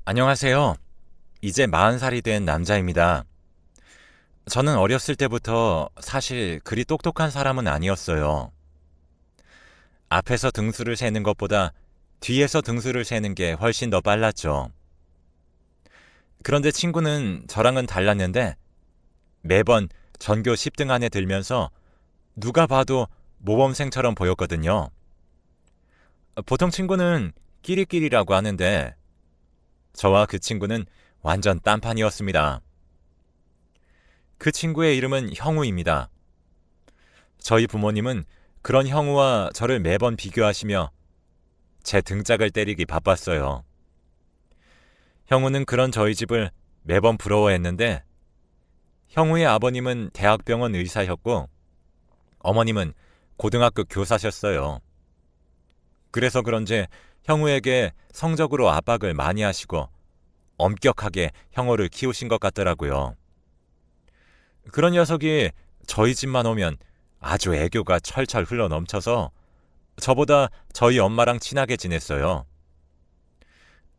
안녕하세요. 이제 40살이 된 남자입니다. 저는 어렸을 때부터 사실 그리 똑똑한 사람은 아니었어요. 앞에서 등수를 세는 것보다 뒤에서 등수를 세는 게 훨씬 더 빨랐죠. 그런데 친구는 저랑은 달랐는데 매번 전교 10등 안에 들면서 누가 봐도 모범생처럼 보였거든요. 보통 친구는 끼리끼리라고 하는데 저와 그 친구는 완전 딴판이었습니다. 그 친구의 이름은 형우입니다. 저희 부모님은 그런 형우와 저를 매번 비교하시며 제 등짝을 때리기 바빴어요. 형우는 그런 저희 집을 매번 부러워했는데 형우의 아버님은 대학병원 의사였고 어머님은 고등학교 교사셨어요. 그래서 그런지 형우에게 성적으로 압박을 많이 하시고 엄격하게 형우를 키우신 것 같더라고요. 그런 녀석이 저희 집만 오면 아주 애교가 철철 흘러넘쳐서 저보다 저희 엄마랑 친하게 지냈어요.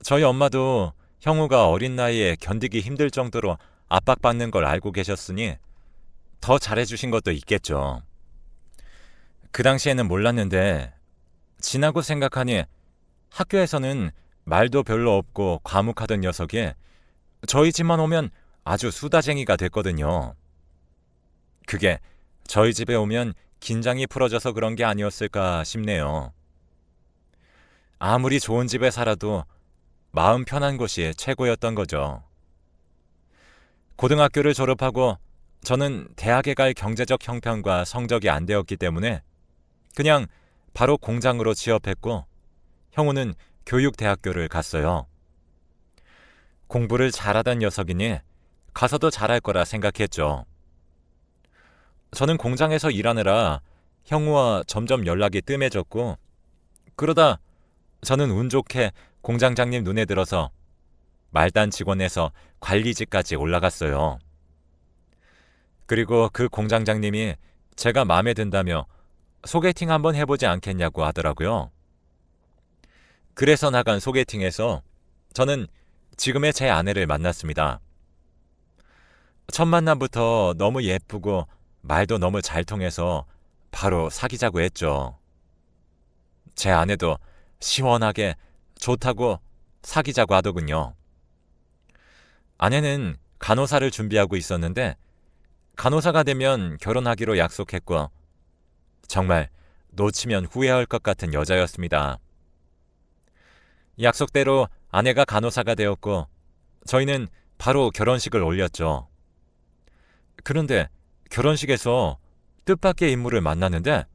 저희 엄마도 형우가 어린 나이에 견디기 힘들 정도로 압박받는 걸 알고 계셨으니 더 잘해주신 것도 있겠죠. 그 당시에는 몰랐는데 지나고 생각하니 학교에서는 말도 별로 없고 과묵하던 녀석이 저희 집만 오면 아주 수다쟁이가 됐거든요. 그게 저희 집에 오면 긴장이 풀어져서 그런 게 아니었을까 싶네요. 아무리 좋은 집에 살아도 마음 편한 곳이 최고였던 거죠. 고등학교를 졸업하고 저는 대학에 갈 경제적 형편과 성적이 안 되었기 때문에 그냥 바로 공장으로 취업했고 형우는 교육대학교를 갔어요. 공부를 잘하던 녀석이니 가서도 잘할 거라 생각했죠. 저는 공장에서 일하느라 형우와 점점 연락이 뜸해졌고 그러다 저는 운 좋게 공장장님 눈에 들어서 말단 직원에서 관리직까지 올라갔어요. 그리고 그 공장장님이 제가 마음에 든다며 소개팅 한번 해보지 않겠냐고 하더라고요. 그래서 나간 소개팅에서 저는 지금의 제 아내를 만났습니다. 첫 만남부터 너무 예쁘고 말도 너무 잘 통해서 바로 사귀자고 했죠. 제 아내도 시원하게 좋다고 사귀자고 하더군요. 아내는 간호사를 준비하고 있었는데 간호사가 되면 결혼하기로 약속했고 정말 놓치면 후회할 것 같은 여자였습니다. 약속대로 아내가 간호사가 되었고 저희는 바로 결혼식을 올렸죠. 그런데 결혼식에서 뜻밖의 인물을 만났는데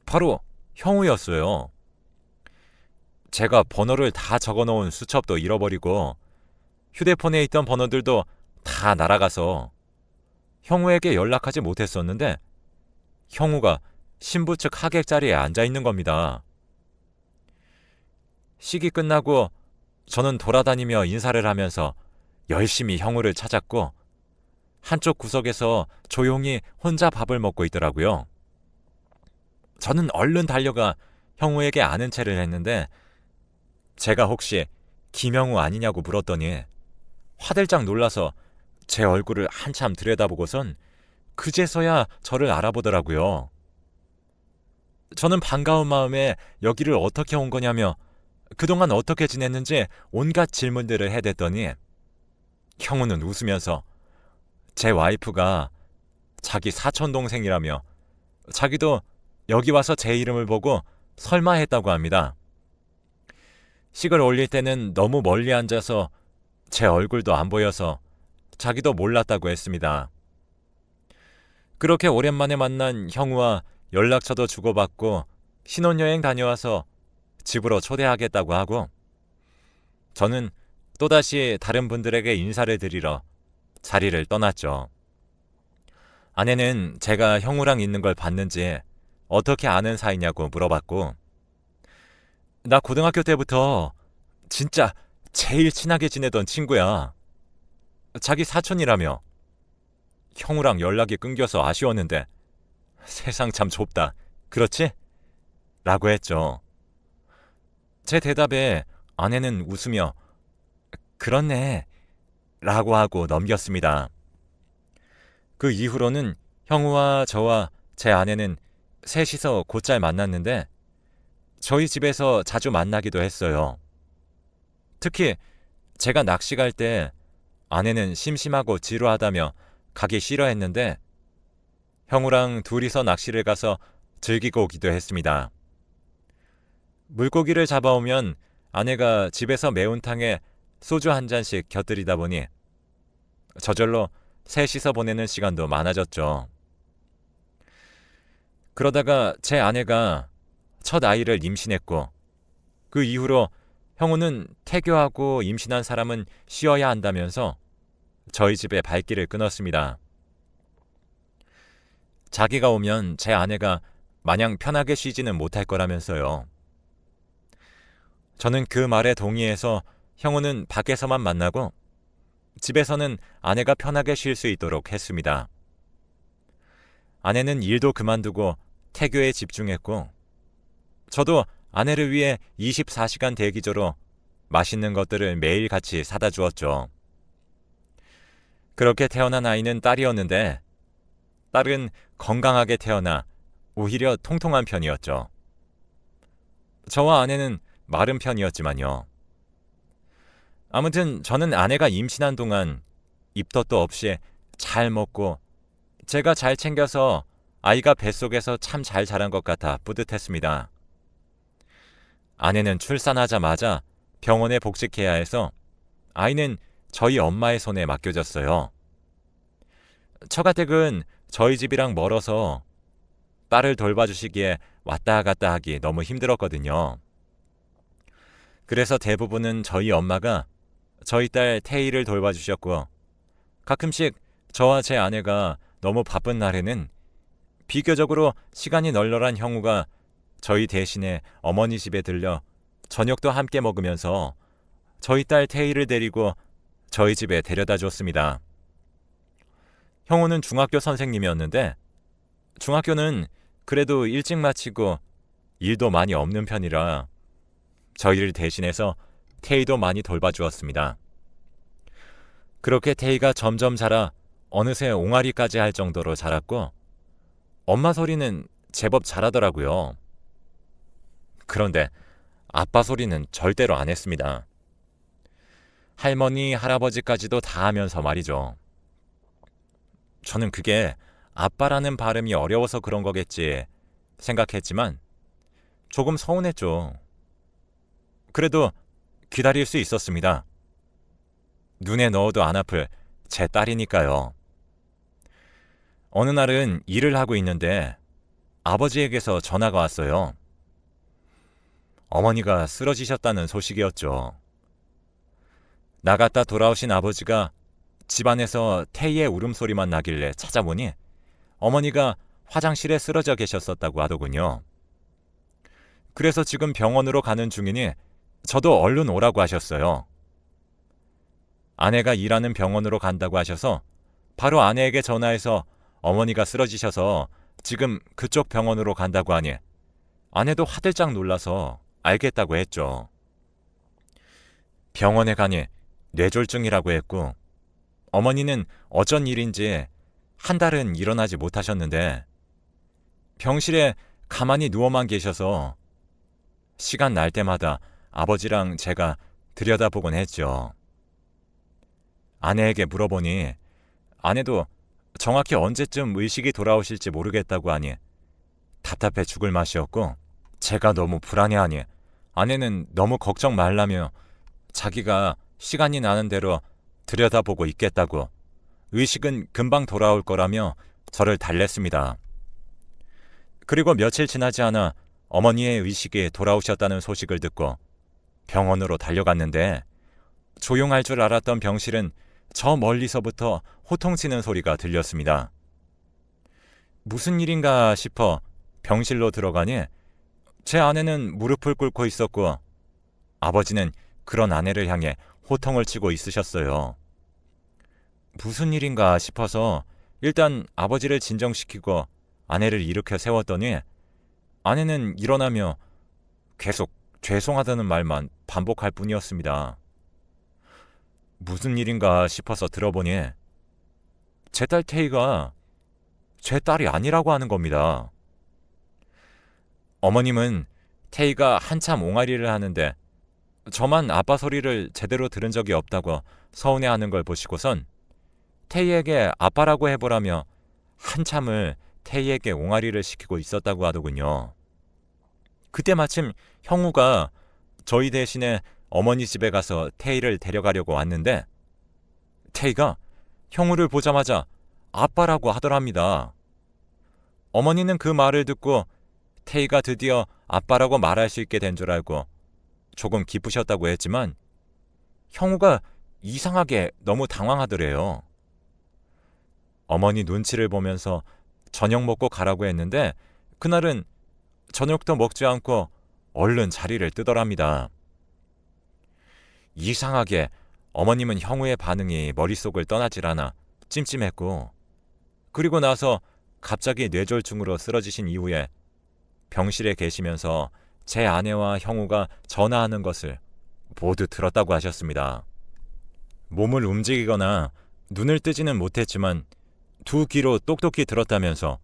바로 형우였어요. 제가 번호를 다 적어놓은 수첩도 잃어버리고 휴대폰에 있던 번호들도 다 날아가서 형우에게 연락하지 못했었는데 형우가 신부 측 하객 자리에 앉아 있는 겁니다. 식이 끝나고 저는 돌아다니며 인사를 하면서 열심히 형우를 찾았고 한쪽 구석에서 조용히 혼자 밥을 먹고 있더라고요. 저는 얼른 달려가 형우에게 아는 체를 했는데 제가 혹시 김형우 아니냐고 물었더니 화들짝 놀라서 제 얼굴을 한참 들여다보고선 그제서야 저를 알아보더라고요. 저는 반가운 마음에 여기를 어떻게 온 거냐며 그동안 어떻게 지냈는지 온갖 질문들을 해댔더니 형우는 웃으면서 제 와이프가 자기 사촌동생이라며 자기도 여기 와서 제 이름을 보고 설마 했다고 합니다. 식을 올릴 때는 너무 멀리 앉아서 제 얼굴도 안 보여서 자기도 몰랐다고 했습니다. 그렇게 오랜만에 만난 형우와 연락처도 주고받고 신혼여행 다녀와서 집으로 초대하겠다고 하고 저는 또다시 다른 분들에게 인사를 드리러 자리를 떠났죠. 아내는 제가 형우랑 있는 걸 봤는지 어떻게 아는 사이냐고 물어봤고 나 고등학교 때부터 진짜 제일 친하게 지내던 친구야. 자기 사촌이라며. 형우랑 연락이 끊겨서 아쉬웠는데 세상 참 좁다. 그렇지? 라고 했죠. 제 대답에 아내는 웃으며 그렇네. 라고 하고 넘겼습니다. 그 이후로는 형우와 저와 제 아내는 셋이서 곧잘 만났는데 저희 집에서 자주 만나기도 했어요. 특히 제가 낚시 갈 때 아내는 심심하고 지루하다며 가기 싫어했는데 형우랑 둘이서 낚시를 가서 즐기고 오기도 했습니다. 물고기를 잡아오면 아내가 집에서 매운탕에 소주 한 잔씩 곁들이다 보니 저절로 셋이서 보내는 시간도 많아졌죠. 그러다가 제 아내가 첫 아이를 임신했고 그 이후로 형우는 태교하고 임신한 사람은 쉬어야 한다면서 저희 집에 발길을 끊었습니다. 자기가 오면 제 아내가 마냥 편하게 쉬지는 못할 거라면서요. 저는 그 말에 동의해서 형우는 밖에서만 만나고 집에서는 아내가 편하게 쉴 수 있도록 했습니다. 아내는 일도 그만두고 태교에 집중했고 저도 아내를 위해 24시간 대기조로 맛있는 것들을 매일 같이 사다 주었죠. 그렇게 태어난 아이는 딸이었는데 딸은 건강하게 태어나 오히려 통통한 편이었죠. 저와 아내는 마른 편이었지만요. 아무튼 저는 아내가 임신한 동안 입덧도 없이 잘 먹고 제가 잘 챙겨서 아이가 뱃속에서 참 잘 자란 것 같아 뿌듯했습니다. 아내는 출산하자마자 병원에 복직해야 해서 아이는 저희 엄마의 손에 맡겨졌어요. 처가댁은 저희 집이랑 멀어서 딸을 돌봐주시기에 왔다 갔다 하기 너무 힘들었거든요. 그래서 대부분은 저희 엄마가 저희 딸 태희를 돌봐주셨고 가끔씩 저와 제 아내가 너무 바쁜 날에는 비교적으로 시간이 널널한 형우가 저희 대신에 어머니 집에 들려 저녁도 함께 먹으면서 저희 딸 태희를 데리고 저희 집에 데려다 줬습니다. 형우는 중학교 선생님이었는데 중학교는 그래도 일찍 마치고 일도 많이 없는 편이라 저희를 대신해서 태희도 많이 돌봐주었습니다. 그렇게 태희가 점점 자라 어느새 옹알이까지 할 정도로 자랐고 엄마 소리는 제법 잘하더라고요. 그런데 아빠 소리는 절대로 안 했습니다. 할머니, 할아버지까지도 다 하면서 말이죠. 저는 그게 아빠라는 발음이 어려워서 그런 거겠지 생각했지만 조금 서운했죠. 그래도 기다릴 수 있었습니다. 눈에 넣어도 안 아플 제 딸이니까요. 어느 날은 일을 하고 있는데 아버지에게서 전화가 왔어요. 어머니가 쓰러지셨다는 소식이었죠. 나갔다 돌아오신 아버지가 집안에서 태희의 울음소리만 나길래 찾아보니 어머니가 화장실에 쓰러져 계셨었다고 하더군요. 그래서 지금 병원으로 가는 중이니 저도 얼른 오라고 하셨어요. 아내가 일하는 병원으로 간다고 하셔서 바로 아내에게 전화해서 어머니가 쓰러지셔서 지금 그쪽 병원으로 간다고 하니 아내도 화들짝 놀라서 알겠다고 했죠. 병원에 가니 뇌졸중이라고 했고 어머니는 어쩐 일인지 한 달은 일어나지 못하셨는데 병실에 가만히 누워만 계셔서 시간 날 때마다 아버지랑 제가 들여다보곤 했죠. 아내에게 물어보니 아내도 정확히 언제쯤 의식이 돌아오실지 모르겠다고 하니 답답해 죽을 맛이었고 제가 너무 불안해하니 아내는 너무 걱정 말라며 자기가 시간이 나는 대로 들여다보고 있겠다고 의식은 금방 돌아올 거라며 저를 달랬습니다. 그리고 며칠 지나지 않아 어머니의 의식이 돌아오셨다는 소식을 듣고 병원으로 달려갔는데 조용할 줄 알았던 병실은 저 멀리서부터 호통치는 소리가 들렸습니다. 무슨 일인가 싶어 병실로 들어가니 제 아내는 무릎을 꿇고 있었고 아버지는 그런 아내를 향해 호통을 치고 있으셨어요. 무슨 일인가 싶어서 일단 아버지를 진정시키고 아내를 일으켜 세웠더니 아내는 일어나며 계속 죄송하다는 말만 반복할 뿐이었습니다. 무슨 일인가 싶어서 들어보니 제 딸 태희가 제 딸이 아니라고 하는 겁니다. 어머님은 태희가 한참 옹알이를 하는데 저만 아빠 소리를 제대로 들은 적이 없다고 서운해하는 걸 보시고선 태희에게 아빠라고 해보라며 한참을 태희에게 옹알이를 시키고 있었다고 하더군요. 그때 마침 형우가 저희 대신에 어머니 집에 가서 태희를 데려가려고 왔는데 태희가 형우를 보자마자 아빠라고 하더랍니다. 어머니는 그 말을 듣고 태희가 드디어 아빠라고 말할 수 있게 된 줄 알고 조금 기쁘셨다고 했지만 형우가 이상하게 너무 당황하더래요. 어머니 눈치를 보면서 저녁 먹고 가라고 했는데 그날은 저녁도 먹지 않고 얼른 자리를 뜨더랍니다. 이상하게 어머님은 형우의 반응이 머릿속을 떠나질 않아 찜찜했고 그리고 나서 갑자기 뇌졸중으로 쓰러지신 이후에 병실에 계시면서 제 아내와 형우가 전화하는 것을 모두 들었다고 하셨습니다. 몸을 움직이거나 눈을 뜨지는 못했지만 두 귀로 똑똑히 들었다면서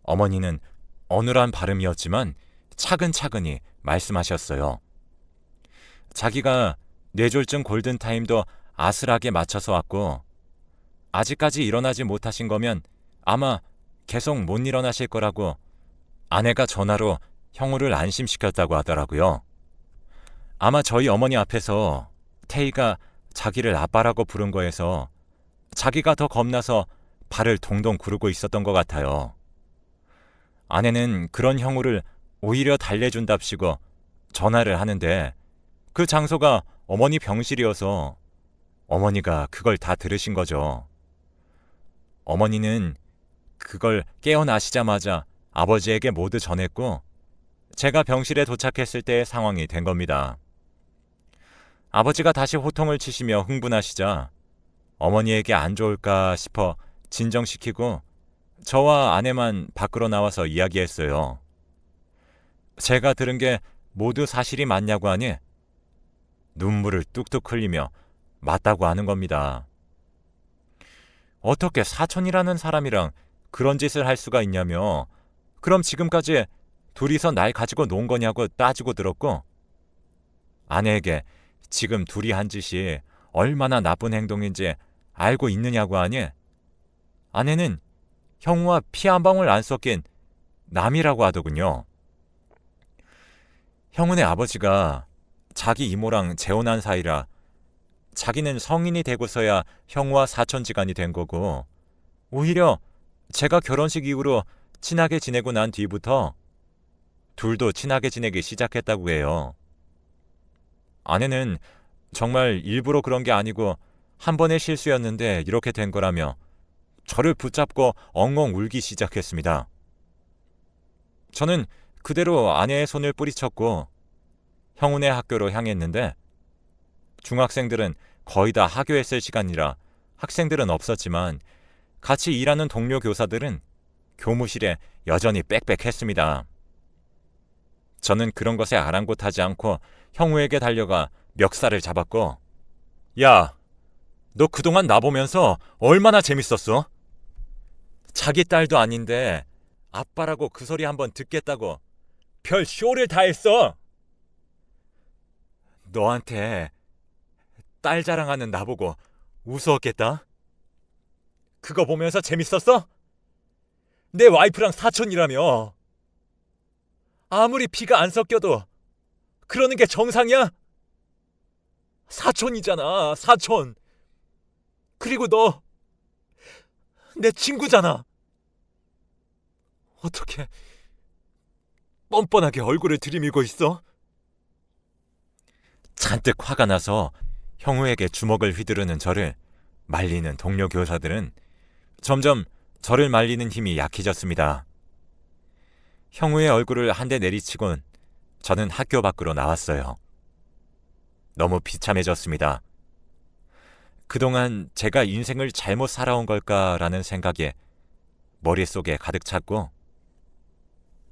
어머니는 어눌한 발음이었지만 차근차근히 말씀하셨어요. 자기가 뇌졸중 골든타임도 아슬하게 맞춰서 왔고 아직까지 일어나지 못하신 거면 아마 계속 못 일어나실 거라고 아내가 전화로 형우를 안심시켰다고 하더라고요. 아마 저희 어머니 앞에서 태희가 자기를 아빠라고 부른 거에서 자기가 더 겁나서 발을 동동 구르고 있었던 것 같아요. 아내는 그런 형우를 오히려 달래준답시고 전화를 하는데 그 장소가 어머니 병실이어서 어머니가 그걸 다 들으신 거죠. 어머니는 그걸 깨어나시자마자 아버지에게 모두 전했고 제가 병실에 도착했을 때의 상황이 된 겁니다. 아버지가 다시 호통을 치시며 흥분하시자 어머니에게 안 좋을까 싶어 진정시키고 저와 아내만 밖으로 나와서 이야기했어요. 제가 들은 게 모두 사실이 맞냐고 하니 눈물을 뚝뚝 흘리며 맞다고 하는 겁니다. 어떻게 사촌이라는 사람이랑 그런 짓을 할 수가 있냐며 그럼 지금까지 둘이서 날 가지고 논 거냐고 따지고 들었고 아내에게 지금 둘이 한 짓이 얼마나 나쁜 행동인지 알고 있느냐고 하니 아내는 형우와 피 한 방울 안 섞인 남이라고 하더군요. 형우네 아버지가 자기 이모랑 재혼한 사이라 자기는 성인이 되고서야 형우와 사촌지간이 된 거고 오히려 제가 결혼식 이후로 친하게 지내고 난 뒤부터 둘도 친하게 지내기 시작했다고 해요. 아내는 정말 일부러 그런 게 아니고 한 번의 실수였는데 이렇게 된 거라며 저를 붙잡고 엉엉 울기 시작했습니다. 저는 그대로 아내의 손을 뿌리쳤고 형우네 학교로 향했는데 중학생들은 거의 다 하교했을 시간이라 학생들은 없었지만 같이 일하는 동료 교사들은 교무실에 여전히 빽빽했습니다. 저는 그런 것에 아랑곳하지 않고 형우에게 달려가 멱살을 잡았고 야, 너 그동안 나보면서 얼마나 재밌었어? 자기 딸도 아닌데 아빠라고 그 소리 한번 듣겠다고 별 쇼를 다 했어. 너한테 딸 자랑하는 나보고 우스웠겠다. 그거 보면서 재밌었어? 내 와이프랑 사촌이라며. 아무리 피가 안 섞여도 그러는 게 정상이야? 사촌이잖아, 사촌. 그리고 너 내 친구잖아. 어떻게 뻔뻔하게 얼굴을 들이밀고 있어? 잔뜩 화가 나서 형우에게 주먹을 휘두르는 저를 말리는 동료 교사들은 점점 저를 말리는 힘이 약해졌습니다. 형우의 얼굴을 한 대 내리치곤 저는 학교 밖으로 나왔어요. 너무 비참해졌습니다. 그동안 제가 인생을 잘못 살아온 걸까라는 생각에 머릿속에 가득 찼고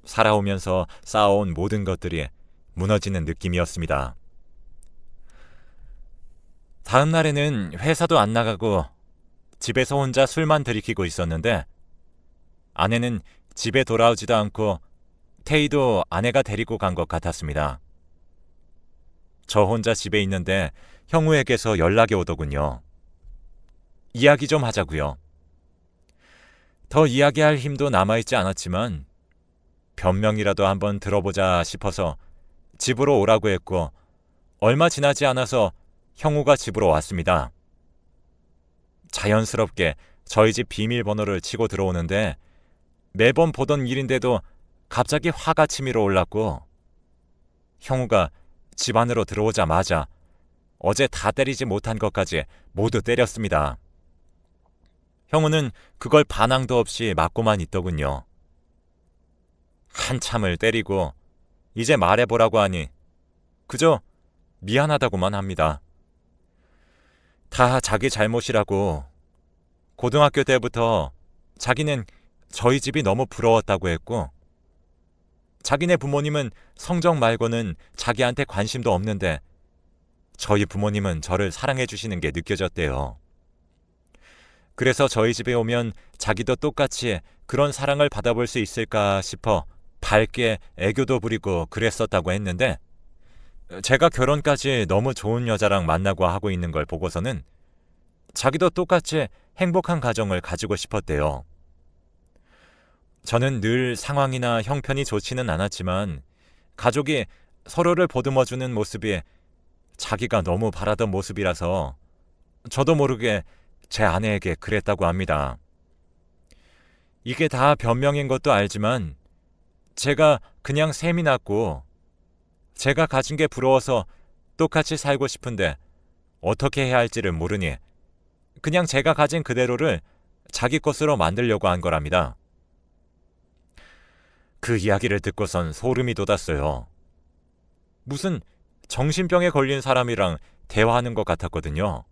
살아오면서 쌓아온 모든 것들이 무너지는 느낌이었습니다. 다음 날에는 회사도 안 나가고 집에서 혼자 술만 들이키고 있었는데 아내는 집에 돌아오지도 않고 태희도 아내가 데리고 간 것 같았습니다. 저 혼자 집에 있는데 형우에게서 연락이 오더군요. 이야기 좀 하자고요. 더 이야기할 힘도 남아있지 않았지만 변명이라도 한번 들어보자 싶어서 집으로 오라고 했고 얼마 지나지 않아서 형우가 집으로 왔습니다. 자연스럽게 저희 집 비밀번호를 치고 들어오는데 매번 보던 일인데도 갑자기 화가 치밀어 올랐고 형우가 집 안으로 들어오자마자 어제 다 때리지 못한 것까지 모두 때렸습니다. 형우는 그걸 반항도 없이 맞고만 있더군요. 한참을 때리고 이제 말해보라고 하니 그저 미안하다고만 합니다. 다 자기 잘못이라고 고등학교 때부터 자기는 저희 집이 너무 부러웠다고 했고 자기네 부모님은 성적 말고는 자기한테 관심도 없는데 저희 부모님은 저를 사랑해 주시는 게 느껴졌대요. 그래서 저희 집에 오면 자기도 똑같이 그런 사랑을 받아볼 수 있을까 싶어 밝게 애교도 부리고 그랬었다고 했는데 제가 결혼까지 너무 좋은 여자랑 만나고 하고 있는 걸 보고서는 자기도 똑같이 행복한 가정을 가지고 싶었대요. 저는 늘 상황이나 형편이 좋지는 않았지만 가족이 서로를 보듬어주는 모습이 자기가 너무 바라던 모습이라서 저도 모르게 제 아내에게 그랬다고 합니다. 이게 다 변명인 것도 알지만 제가 그냥 셈이 났고 제가 가진 게 부러워서 똑같이 살고 싶은데 어떻게 해야 할지를 모르니 그냥 제가 가진 그대로를 자기 것으로 만들려고 한 거랍니다. 그 이야기를 듣고선 소름이 돋았어요. 무슨 정신병에 걸린 사람이랑 대화하는 것 같았거든요.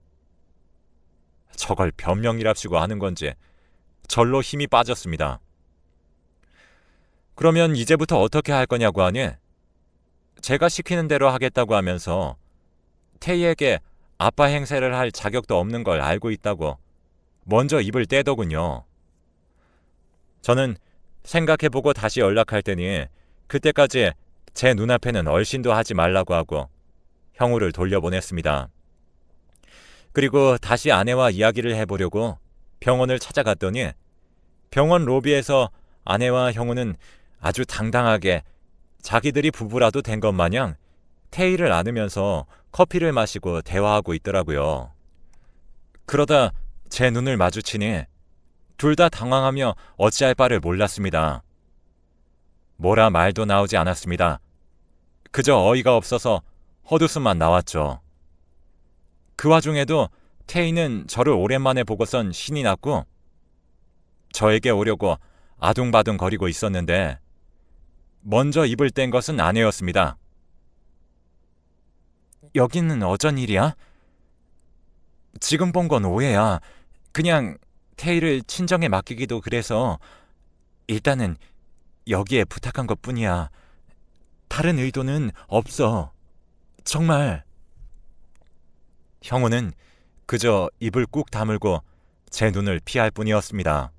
저걸 변명이랍시고 하는 건지 절로 힘이 빠졌습니다. 그러면 이제부터 어떻게 할 거냐고 하니 제가 시키는 대로 하겠다고 하면서 태희에게 아빠 행세를 할 자격도 없는 걸 알고 있다고 먼저 입을 떼더군요. 저는 생각해보고 다시 연락할 테니 그때까지 제 눈앞에는 얼씬도 하지 말라고 하고 형우를 돌려보냈습니다. 그리고 다시 아내와 이야기를 해보려고 병원을 찾아갔더니 병원 로비에서 아내와 형우는 아주 당당하게 자기들이 부부라도 된 것 마냥 태희를 안으면서 커피를 마시고 대화하고 있더라고요. 그러다 제 눈을 마주치니 둘 다 당황하며 어찌할 바를 몰랐습니다. 뭐라 말도 나오지 않았습니다. 그저 어이가 없어서 헛웃음만 나왔죠. 그 와중에도 태희는 저를 오랜만에 보고선 신이 났고 저에게 오려고 아둥바둥 거리고 있었는데 먼저 입을 뗀 것은 아내였습니다. 여기는 어쩐 일이야? 지금 본 건 오해야. 그냥 태희를 친정에 맡기기도 그래서 일단은 여기에 부탁한 것뿐이야. 다른 의도는 없어. 정말. 형우는 그저 입을 꾹 다물고 제 눈을 피할 뿐이었습니다.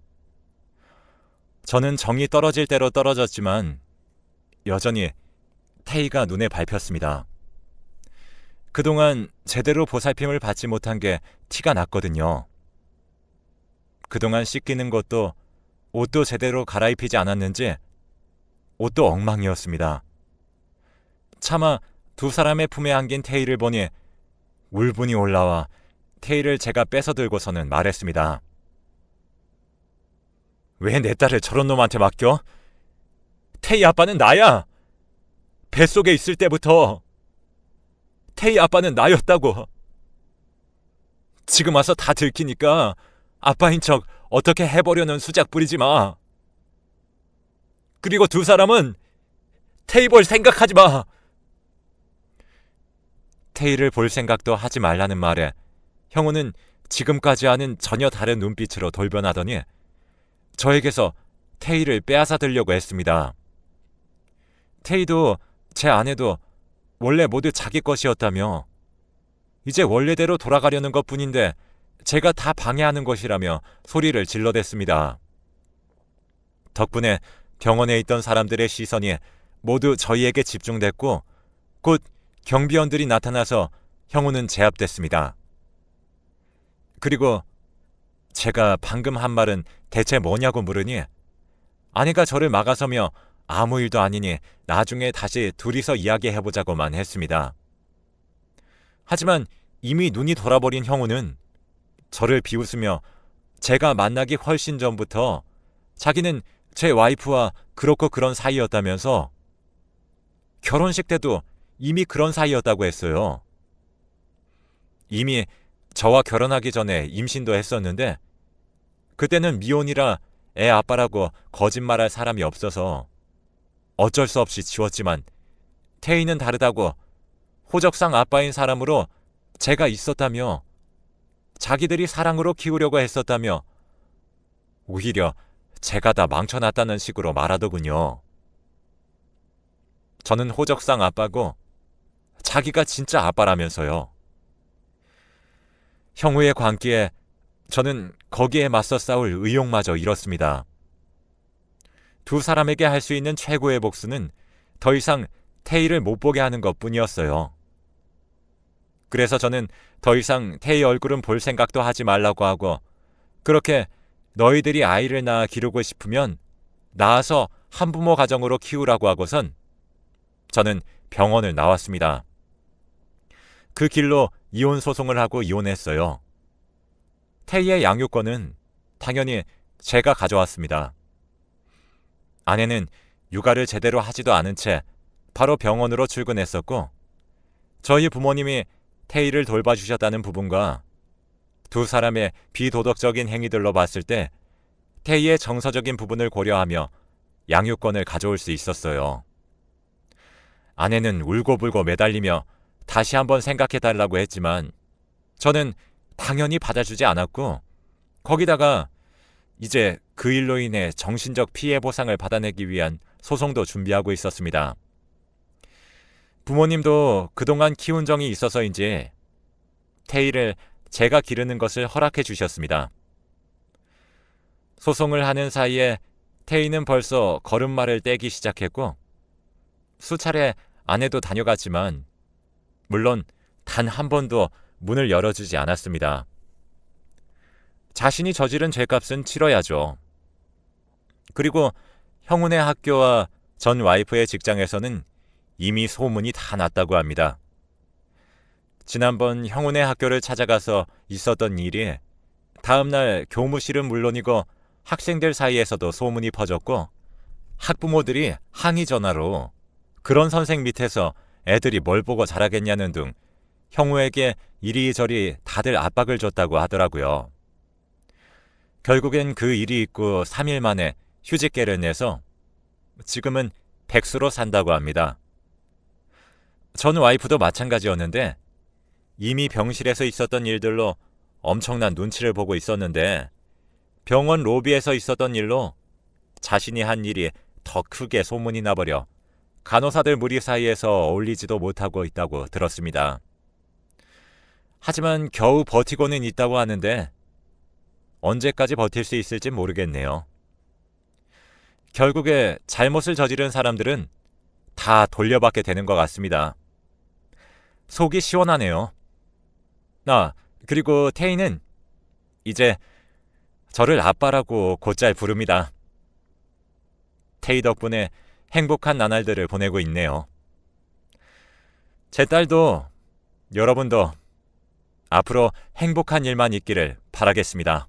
저는 정이 떨어질 대로 떨어졌지만 여전히 태희가 눈에 밟혔습니다. 그동안 제대로 보살핌을 받지 못한 게 티가 났거든요. 그동안 씻기는 것도 옷도 제대로 갈아입히지 않았는지 옷도 엉망이었습니다. 차마 두 사람의 품에 안긴 태희를 보니 울분이 올라와 태희를 제가 뺏어들고서는 말했습니다. 왜 내 딸을 저런 놈한테 맡겨? 태희 아빠는 나야. 뱃속에 있을 때부터 태희 아빠는 나였다고. 지금 와서 다 들키니까 아빠인 척 어떻게 해보려는 수작 부리지 마. 그리고 두 사람은 태희 볼 생각하지 마. 태희를 볼 생각도 하지 말라는 말에 형우는 지금까지와는 전혀 다른 눈빛으로 돌변하더니 저에게서 태희를 빼앗아들려고 했습니다. 태희도 제 아내도 원래 모두 자기 것이었다며 이제 원래대로 돌아가려는 것뿐인데 제가 다 방해하는 것이라며 소리를 질러댔습니다. 덕분에 병원에 있던 사람들의 시선이 모두 저희에게 집중됐고 곧 경비원들이 나타나서 형우는 제압됐습니다. 그리고 제가 방금 한 말은 대체 뭐냐고 물으니 아내가 저를 막아서며 아무 일도 아니니 나중에 다시 둘이서 이야기해보자고만 했습니다. 하지만 이미 눈이 돌아버린 형우는 저를 비웃으며 제가 만나기 훨씬 전부터 자기는 제 와이프와 그렇고 그런 사이였다면서 결혼식 때도 이미 그런 사이였다고 했어요. 이미 저와 결혼하기 전에 임신도 했었는데 그때는 미혼이라 애 아빠라고 거짓말할 사람이 없어서 어쩔 수 없이 지웠지만 태희는 다르다고 호적상 아빠인 사람으로 제가 있었다며 자기들이 사랑으로 키우려고 했었다며 오히려 제가 다 망쳐놨다는 식으로 말하더군요. 저는 호적상 아빠고 자기가 진짜 아빠라면서요. 형우의 광기에 저는 거기에 맞서 싸울 의욕마저 잃었습니다. 두 사람에게 할 수 있는 최고의 복수는 더 이상 태희를 못 보게 하는 것뿐이었어요. 그래서 저는 더 이상 태희 얼굴은 볼 생각도 하지 말라고 하고 그렇게 너희들이 아이를 낳아 기르고 싶으면 낳아서 한부모 가정으로 키우라고 하고선 저는 병원을 나왔습니다. 그 길로 이혼 소송을 하고 이혼했어요. 태희의 양육권은 당연히 제가 가져왔습니다. 아내는 육아를 제대로 하지도 않은 채 바로 병원으로 출근했었고 저희 부모님이 태희를 돌봐주셨다는 부분과 두 사람의 비도덕적인 행위들로 봤을 때 태희의 정서적인 부분을 고려하며 양육권을 가져올 수 있었어요. 아내는 울고불고 매달리며 다시 한번 생각해달라고 했지만 저는 당연히 받아주지 않았고 거기다가 이제 그 일로 인해 정신적 피해 보상을 받아내기 위한 소송도 준비하고 있었습니다. 부모님도 그동안 키운 정이 있어서인지 태희를 제가 기르는 것을 허락해 주셨습니다. 소송을 하는 사이에 태희는 벌써 걸음마를 떼기 시작했고 수차례 아내도 다녀갔지만 물론 단 한 번도 문을 열어주지 않았습니다. 자신이 저지른 죄값은 치러야죠. 그리고 형훈의 학교와 전 와이프의 직장에서는 이미 소문이 다 났다고 합니다. 지난번 형훈의 학교를 찾아가서 있었던 일이 다음날 교무실은 물론이고 학생들 사이에서도 소문이 퍼졌고 학부모들이 항의 전화로 그런 선생 밑에서 애들이 뭘 보고 자라겠냐는 등 형우에게 이리저리 다들 압박을 줬다고 하더라고요. 결국엔 그 일이 있고 3일 만에 휴직계를 내서 지금은 백수로 산다고 합니다. 전 와이프도 마찬가지였는데 이미 병실에서 있었던 일들로 엄청난 눈치를 보고 있었는데 병원 로비에서 있었던 일로 자신이 한 일이 더 크게 소문이 나버려 간호사들 무리 사이에서 어울리지도 못하고 있다고 들었습니다. 하지만 겨우 버티고는 있다고 하는데 언제까지 버틸 수 있을지 모르겠네요. 결국에 잘못을 저지른 사람들은 다 돌려받게 되는 것 같습니다. 속이 시원하네요. 그리고 태희는 이제 저를 아빠라고 곧잘 부릅니다. 태희 덕분에 행복한 나날들을 보내고 있네요. 제 딸도 여러분도 앞으로 행복한 일만 있기를 바라겠습니다.